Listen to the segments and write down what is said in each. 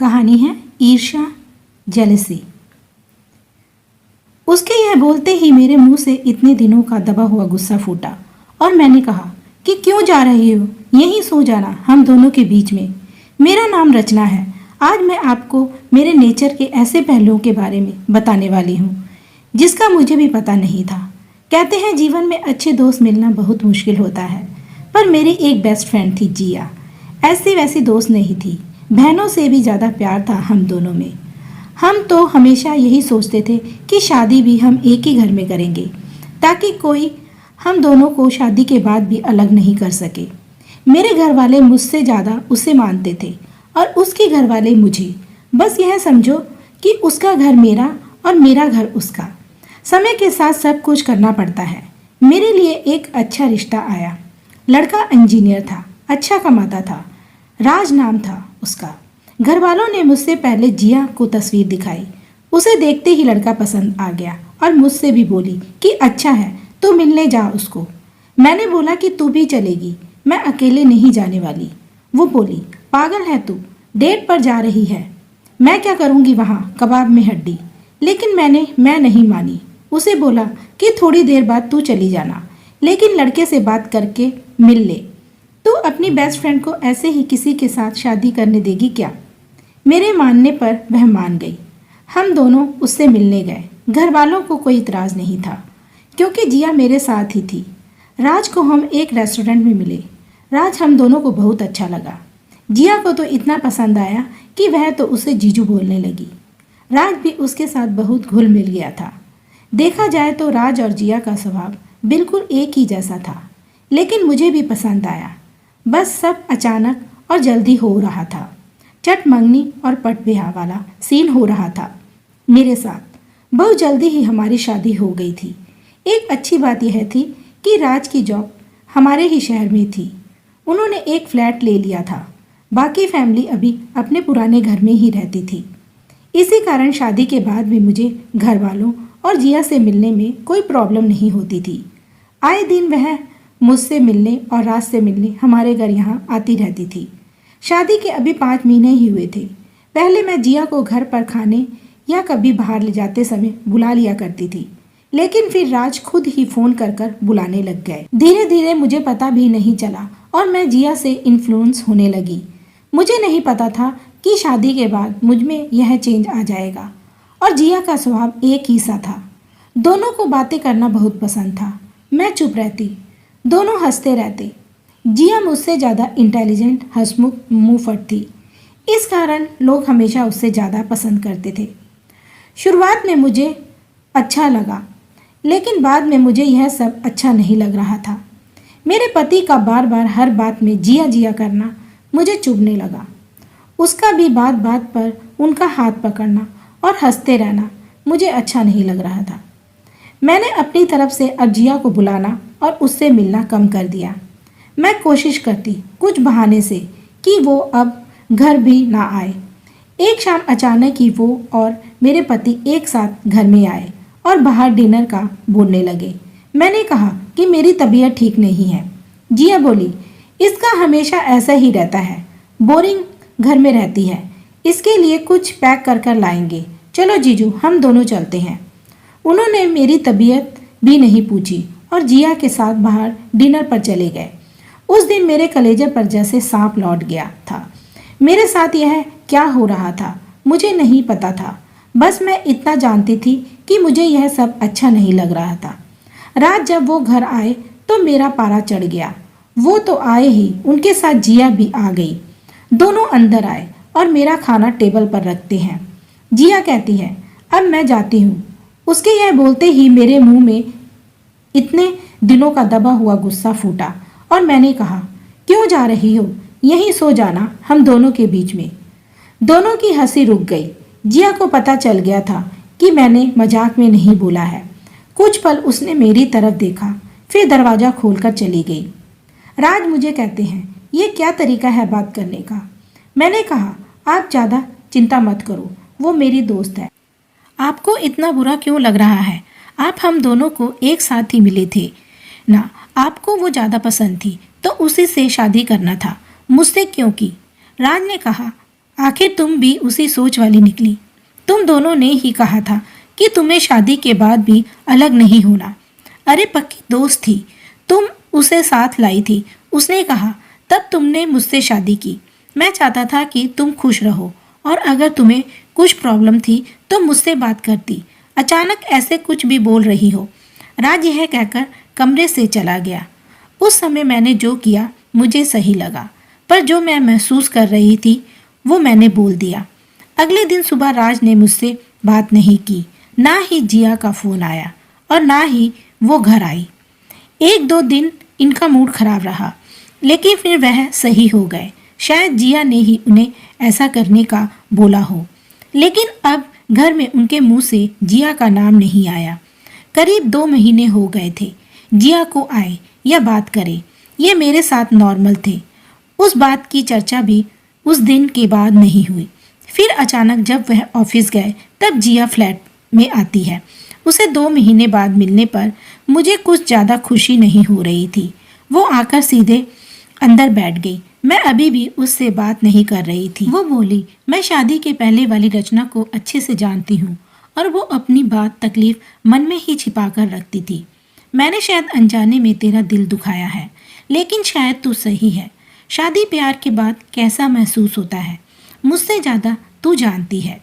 कहानी है ईर्ष्या जेलसी। उसके यह बोलते ही मेरे मुंह से इतने दिनों का दबा हुआ गुस्सा फूटा और मैंने कहा कि क्यों जा रही हो, यहीं सो जाना हम दोनों के बीच में। मेरा नाम रचना है। आज मैं आपको मेरे नेचर के ऐसे पहलुओं के बारे में बताने वाली हूँ जिसका मुझे भी पता नहीं था। कहते हैं जीवन में अच्छे दोस्त मिलना बहुत मुश्किल होता है, पर मेरी एक बेस्ट फ्रेंड थी जिया। ऐसी वैसी दोस्त नहीं थी, बहनों से भी ज़्यादा प्यार था हम दोनों में। हम तो हमेशा यही सोचते थे कि शादी भी हम एक ही घर में करेंगे ताकि कोई हम दोनों को शादी के बाद भी अलग नहीं कर सके। मेरे घर वाले मुझसे ज़्यादा उसे मानते थे और उसके घर वाले मुझे। बस यह समझो कि उसका घर मेरा और मेरा घर उसका। समय के साथ सब कुछ करना पड़ता है। मेरे लिए एक अच्छा रिश्ता आया। लड़का इंजीनियर था, अच्छा कमाता था, राज नाम था उसका। घर वालों ने मुझसे पहले जिया को तस्वीर दिखाई। उसे देखते ही लड़का पसंद आ गया और मुझसे भी बोली कि अच्छा है तो मिलने जा उसको। मैंने बोला कि तू भी चलेगी, मैं अकेले नहीं जाने वाली। वो बोली पागल है तू, डेट पर जा रही है, मैं क्या करूँगी वहाँ कबाब में हड्डी। लेकिन मैं नहीं मानी। उसे बोला कि थोड़ी देर बाद तू चली जाना, लेकिन लड़के से बात करके मिल ले। तू अपनी बेस्ट फ्रेंड को ऐसे ही किसी के साथ शादी करने देगी क्या? मेरे मानने पर वह मान गई। हम दोनों उससे मिलने गए। घर वालों को कोई इतराज़ नहीं था क्योंकि जिया मेरे साथ ही थी। राज को हम एक रेस्टोरेंट में मिले। राज हम दोनों को बहुत अच्छा लगा। जिया को तो इतना पसंद आया कि वह तो उसे जीजू बोलने लगी। राज भी उसके साथ बहुत घुल मिल गया था। देखा जाए तो राज और जिया का स्वभाव बिल्कुल एक ही जैसा था, लेकिन मुझे भी पसंद आया। बस सब अचानक और जल्दी हो रहा था। चट मंगनी और पट ब्याह वाला सीन हो रहा था मेरे साथ। बहुत जल्दी ही हमारी शादी हो गई थी। एक अच्छी बात यह थी कि राज की जॉब हमारे ही शहर में थी। उन्होंने एक फ्लैट ले लिया था। बाकी फैमिली अभी अपने पुराने घर में ही रहती थी। इसी कारण शादी के बाद भी मुझे घर वालों और जिया से मिलने में कोई प्रॉब्लम नहीं होती थी। आए दिन वह मुझसे मिलने और राज से मिलने हमारे घर यहाँ आती रहती थी। शादी के अभी 5 महीने ही हुए थे। पहले मैं जिया को घर पर खाने या कभी बाहर ले जाते समय बुला लिया करती थी, लेकिन फिर राज खुद ही फ़ोन कर बुलाने लग गए। धीरे धीरे मुझे पता भी नहीं चला और मैं जिया से इन्फ्लुएंस होने लगी। मुझे नहीं पता था कि शादी के बाद मुझ में यह चेंज आ जाएगा। और जिया का स्वभाव एक ही सा था। दोनों को बातें करना बहुत पसंद था। मैं चुप रहती, दोनों हंसते रहते। जिया मुझसे ज़्यादा इंटेलिजेंट, हंसमुख, मुंहफट थी। इस कारण लोग हमेशा उससे ज़्यादा पसंद करते थे। शुरुआत में मुझे अच्छा लगा, लेकिन बाद में मुझे यह सब अच्छा नहीं लग रहा था। मेरे पति का बार बार हर बात में जिया जिया करना मुझे चुभने लगा। उसका भी बात बात पर उनका हाथ पकड़ना और हंसते रहना मुझे अच्छा नहीं लग रहा था। मैंने अपनी तरफ से अब जिया को बुलाना और उससे मिलना कम कर दिया। मैं कोशिश करती कुछ बहाने से कि वो अब घर भी ना आए। एक शाम अचानक ही वो और मेरे पति एक साथ घर में आए और बाहर डिनर का बोलने लगे। मैंने कहा कि मेरी तबीयत ठीक नहीं है। जिया बोली इसका हमेशा ऐसा ही रहता है, बोरिंग घर में रहती है, इसके लिए कुछ पैक कर लाएंगे। चलो जीजू हम दोनों चलते हैं। उन्होंने मेरी तबीयत भी नहीं पूछी और जिया के साथ बाहर डिनर पर चले गए। उस दिन मेरे कलेजे पर जैसे सांप लौट गया था। मेरे साथ यह क्या हो रहा था मुझे नहीं पता था। बस मैं इतना जानती थी कि मुझे यह सब अच्छा नहीं लग रहा था। रात जब वो घर आए तो मेरा पारा चढ़ गया। वो तो आए ही, उनके साथ जिया भी आ गई। दोनों अंदर आए और मेरा खाना टेबल पर रखते हैं। जिया कहती है अब मैं जाती हूँ। उसके यह बोलते ही मेरे मुंह में इतने दिनों का दबा हुआ गुस्सा फूटा और मैंने कहा क्यों जा रही हो, यहीं सो जाना हम दोनों के बीच में। दोनों की हंसी रुक गई। जिया को पता चल गया था कि मैंने मजाक में नहीं बोला है। कुछ पल उसने मेरी तरफ देखा, फिर दरवाज़ा खोलकर चली गई। राज मुझे कहते हैं ये क्या तरीका है बात करने का। मैंने कहा आप ज़्यादा चिंता मत करो, वो मेरी दोस्त है। आपको इतना बुरा क्यों लग रहा है? आप हम दोनों को एक साथ ही मिले थे ना। आपको वो ज़्यादा पसंद थी तो उसी से शादी करना था, मुझसे क्यों की? राज ने कहा आखिर तुम भी उसी सोच वाली निकली। तुम दोनों ने ही कहा था कि तुम्हें शादी के बाद भी अलग नहीं होना। अरे पक्की दोस्त थी, तुम उसे साथ लाई थी। उसने कहा तब तुमने मुझसे शादी की। मैं चाहता था कि तुम खुश रहो और अगर तुम्हें कुछ प्रॉब्लम थी तो मुझसे बात करती। अचानक ऐसे कुछ भी बोल रही हो। राज यह कहकर कमरे से चला गया। उस समय मैंने जो किया मुझे सही लगा, पर जो मैं महसूस कर रही थी वो मैंने बोल दिया। अगले दिन सुबह राज ने मुझसे बात नहीं की, ना ही जिया का फ़ोन आया और ना ही वो घर आई। 1-2 दिन इनका मूड खराब रहा, लेकिन फिर वह सही हो गए। शायद जिया ने ही उन्हें ऐसा करने का बोला हो, लेकिन अब घर में उनके मुंह से जिया का नाम नहीं आया। करीब 2 महीने हो गए थे जिया को आए या बात करे। ये मेरे साथ नॉर्मल थे। उस बात की चर्चा भी उस दिन के बाद नहीं हुई। फिर अचानक जब वह ऑफिस गए तब जिया फ्लैट में आती है। उसे 2 महीने बाद मिलने पर मुझे कुछ ज़्यादा खुशी नहीं हो रही थी। वो आकर सीधे अंदर बैठ गई। मैं अभी भी उससे बात नहीं कर रही थी। वो बोली, मैं शादी के पहले वाली रचना को अच्छे से जानती हूँ और वो अपनी बात तकलीफ मन में ही छिपा कर रखती थी। मैंने शायद अनजाने में तेरा दिल दुखाया है, लेकिन शायद तू सही है। शादी प्यार के बाद कैसा महसूस होता है मुझसे ज़्यादा तू जानती है।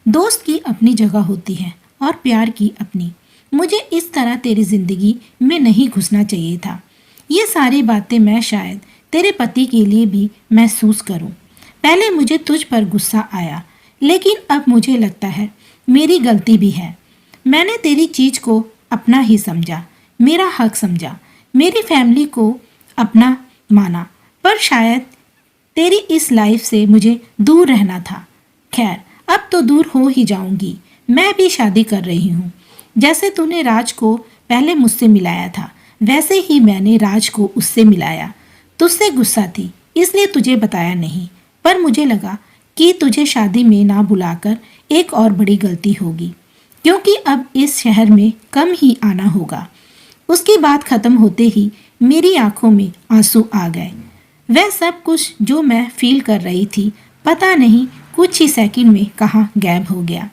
दोस्त की अपनी जगह होती है और प्यार की अपनी। मुझे इस तरह तेरी ज़िंदगी में नहीं घुसना चाहिए था। ये सारी बातें मैं शायद तेरे पति के लिए भी महसूस करूं। पहले मुझे तुझ पर गुस्सा आया, लेकिन अब मुझे लगता है मेरी गलती भी है। मैंने तेरी चीज़ को अपना ही समझा, मेरा हक समझा, मेरी फैमिली को अपना माना, पर शायद तेरी इस लाइफ से मुझे दूर रहना था। खैर, अब तो दूर हो ही जाऊंगी। मैं भी शादी कर रही हूँ। जैसे तूने राज को पहले मुझसे मिलाया था, वैसे ही मैंने राज को उससे मिलाया। तुझसे गुस्सा थी इसलिए तुझे बताया नहीं, पर मुझे लगा कि तुझे शादी में ना बुलाकर एक और बड़ी गलती होगी, क्योंकि अब इस शहर में कम ही आना होगा। उसकी बात खत्म होते ही मेरी आंखों में आंसू आ गए। वह सब कुछ जो मैं फील कर रही थी पता नहीं कुछ ही सेकंड में कहाँ गायब हो गया।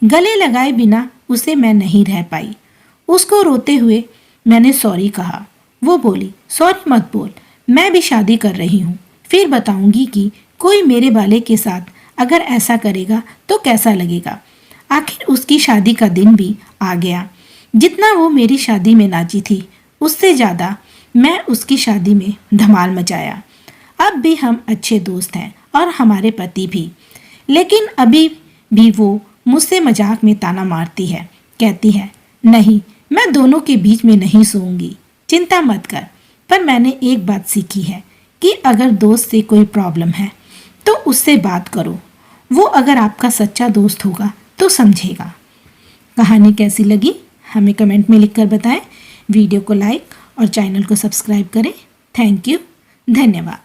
गले लगाए बिना उसे मैं नहीं रह पाई। उसको रोते हुए मैंने सॉरी कहा। वो बोली, सॉरी मत बोल, मैं भी शादी कर रही हूँ। फिर बताऊंगी कि कोई मेरे वाले के साथ अगर ऐसा करेगा तो कैसा लगेगा। आखिर उसकी शादी का दिन भी आ गया। जितना वो मेरी शादी में नाची थी उससे ज़्यादा मैं उसकी शादी में धमाल मचाया। अब भी हम अच्छे दोस्त हैं और हमारे पति भी, लेकिन अभी भी वो मुझसे मजाक में ताना मारती है। कहती है, नहीं, मैं दोनों के बीच में नहीं सोऊंगी, चिंता मत कर। पर मैंने एक बात सीखी है कि अगर दोस्त से कोई प्रॉब्लम है तो उससे बात करो। वो अगर आपका सच्चा दोस्त होगा तो समझेगा। कहानी कैसी लगी हमें कमेंट में लिखकर बताएं। वीडियो को लाइक और चैनल को सब्सक्राइब करें। थैंक यू, धन्यवाद।